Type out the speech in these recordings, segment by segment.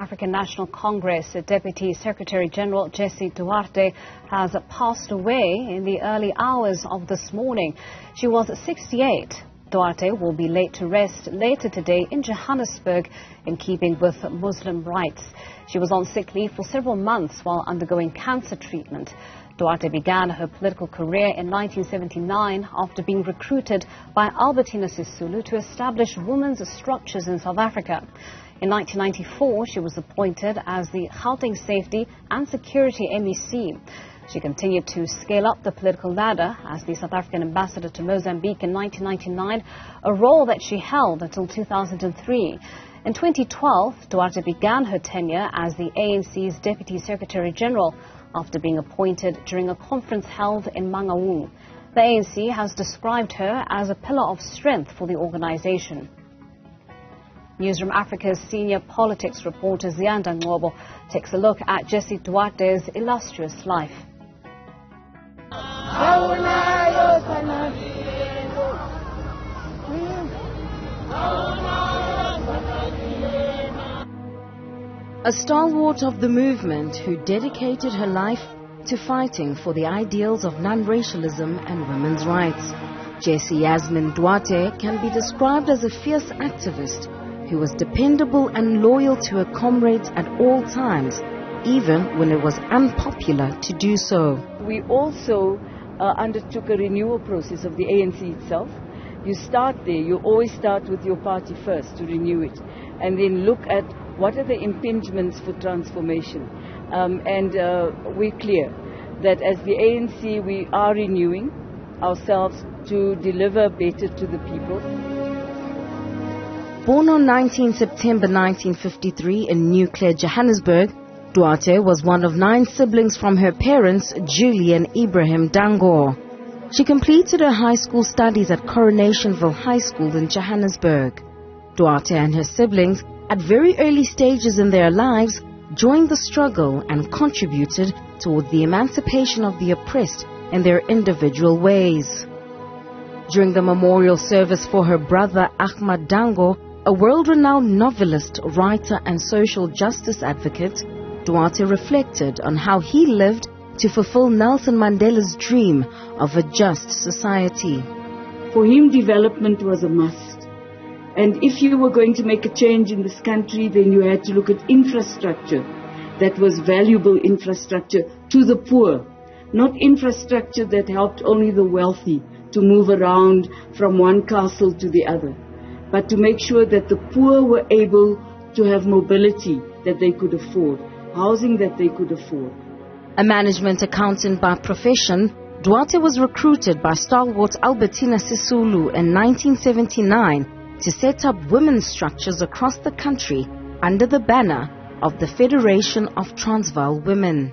African National Congress Deputy Secretary General Jessie Duarte has passed away in the early hours of this morning. She was 68. Duarte will be laid to rest later today in Johannesburg in keeping with Muslim rites. She was on sick leave for several months while undergoing cancer treatment. Duarte began her political career in 1979 after being recruited by Albertina Sisulu to establish women's structures in South Africa. In 1994, she was appointed as the Gauteng Safety and Security MEC. She continued to scale up the political ladder as the South African ambassador to Mozambique in 1999, a role that she held until 2003. In 2012, Duarte began her tenure as the ANC's Deputy Secretary General after being appointed during a conference held in Mangaung. The ANC has described her as a pillar of strength for the organization. Newzroom Afrika's senior politics reporter Ziyanda Ngcobo takes a look at Jessie Duarte's illustrious life. A stalwart of the movement who dedicated her life to fighting for the ideals of non-racialism and women's rights, Jessie Duarte can be described as a fierce activist who was dependable and loyal to her comrades at all times, even when it was unpopular to do so. We also undertook a renewal process of the ANC itself. You start there, you always start with your party first to renew it, and then look at what are the impingements for transformation. We're clear that as the ANC we are renewing ourselves to deliver better to the people. Born on 19 September 1953 in New Clare, Johannesburg, Duarte was one of 9 siblings from her parents, Julie and Ibrahim Dango. She completed her high school studies at Coronationville High School in Johannesburg. Duarte and her siblings, at very early stages in their lives, joined the struggle and contributed toward the emancipation of the oppressed in their individual ways. During the memorial service for her brother Ahmad Dango, a world-renowned novelist, writer and social justice advocate, Duarte reflected on how he lived to fulfill Nelson Mandela's dream of a just society. For him, development was a must. And if you were going to make a change in this country, then you had to look at infrastructure that was valuable infrastructure to the poor, not infrastructure that helped only the wealthy to move around from one castle to the other, but to make sure that the poor were able to have mobility that they could afford, housing that they could afford. A management accountant by profession, Duarte was recruited by stalwart Albertina Sisulu in 1979 to set up women's structures across the country under the banner of the Federation of Transvaal Women.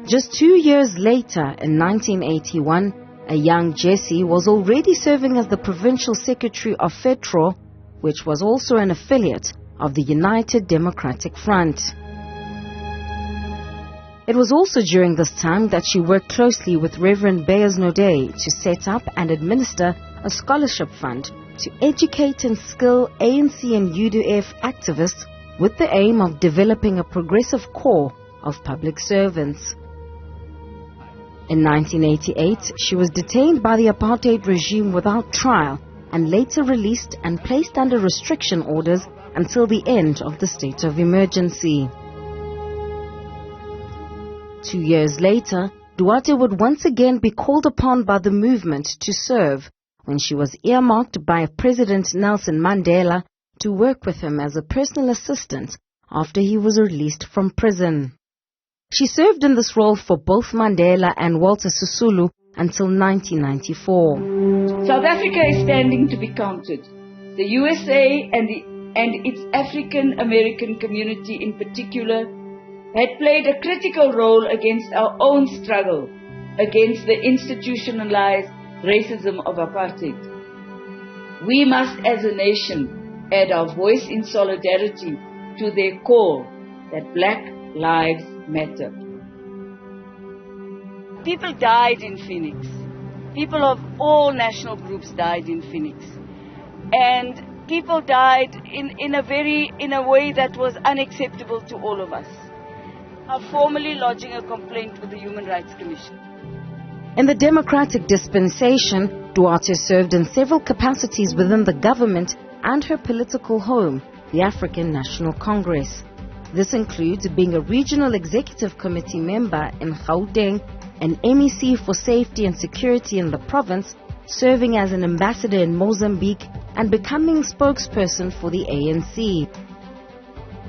Just 2 years later, in 1981, a young Jessie was already serving as the provincial secretary of FETRO, which was also an affiliate of the United Democratic Front. It was also during this time that she worked closely with Reverend Beyers Node to set up and administer a scholarship fund to educate and skill ANC and UDF activists with the aim of developing a progressive corps of public servants. In 1988, she was detained by the apartheid regime without trial and later released and placed under restriction orders until the end of the state of emergency. 2 years later, Duarte would once again be called upon by the movement to serve when she was earmarked by President Nelson Mandela to work with him as a personal assistant after he was released from prison. She served in this role for both Mandela and Walter Sisulu until 1994. South Africa is standing to be counted. The USA and its African American community in particular had played a critical role against our own struggle against the institutionalized racism of apartheid. We must as a nation add our voice in solidarity to their call that Black lives matter. People died in Phoenix. People of all national groups died in Phoenix. And people died in a way that was unacceptable to all of us. I'm formally lodging a complaint with the Human Rights Commission. In the democratic dispensation, Duarte served in several capacities within the government and her political home, the African National Congress. This includes being a regional executive committee member in Gauteng, an MEC for safety and security in the province, serving as an ambassador in Mozambique, and becoming spokesperson for the ANC.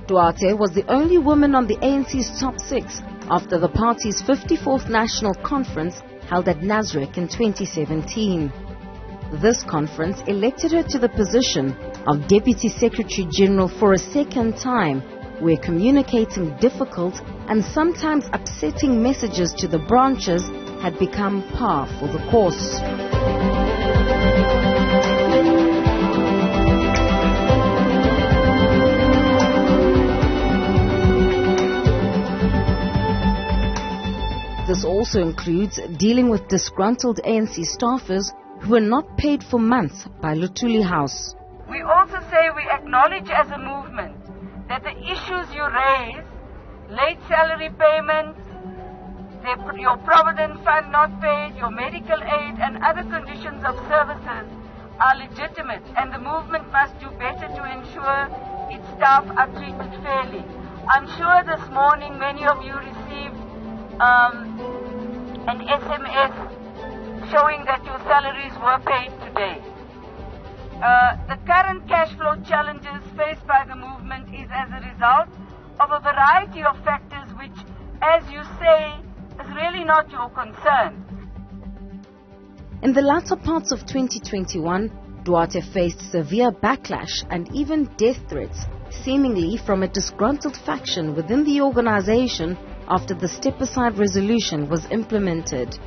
Duarte was the only woman on the ANC's top 6 after the party's 54th National Conference held at Nasrec in 2017. This conference elected her to the position of Deputy Secretary General for a second time, where communicating difficult and sometimes upsetting messages to the branches had become par for the course. This also includes dealing with disgruntled ANC staffers who were not paid for months by Luthuli House. We also say we acknowledge as a movement that the issues you raise, late salary payments, your provident fund not paid, your medical aid and other conditions of services are legitimate, and the movement must do better to ensure its staff are treated fairly. I'm sure this morning many of you received an SMS showing that your salaries were paid today. The current cash flow challenges faced by the movement is as a result of a variety of factors which, as you say, is really not your concern. In the latter parts of 2021, Duarte faced severe backlash and even death threats, seemingly from a disgruntled faction within the organization after the step-aside resolution was implemented.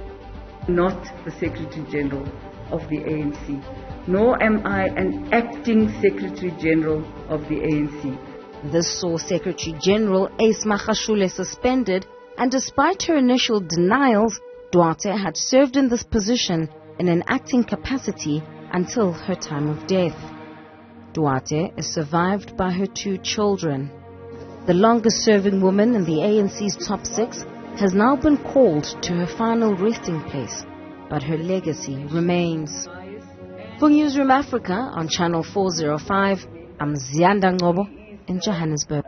Not the Secretary General of the ANC, nor am I an acting Secretary General of the ANC. This saw Secretary General Ace Magashule suspended, and despite her initial denials, Duarte had served in this position in an acting capacity until her time of death. Duarte is survived by her 2 children. The longest-serving woman in the ANC's top 6 has now been called to her final resting place, but her legacy remains. For Newzroom Afrika on Channel 405, I'm Ziyanda Ngcobo in Johannesburg.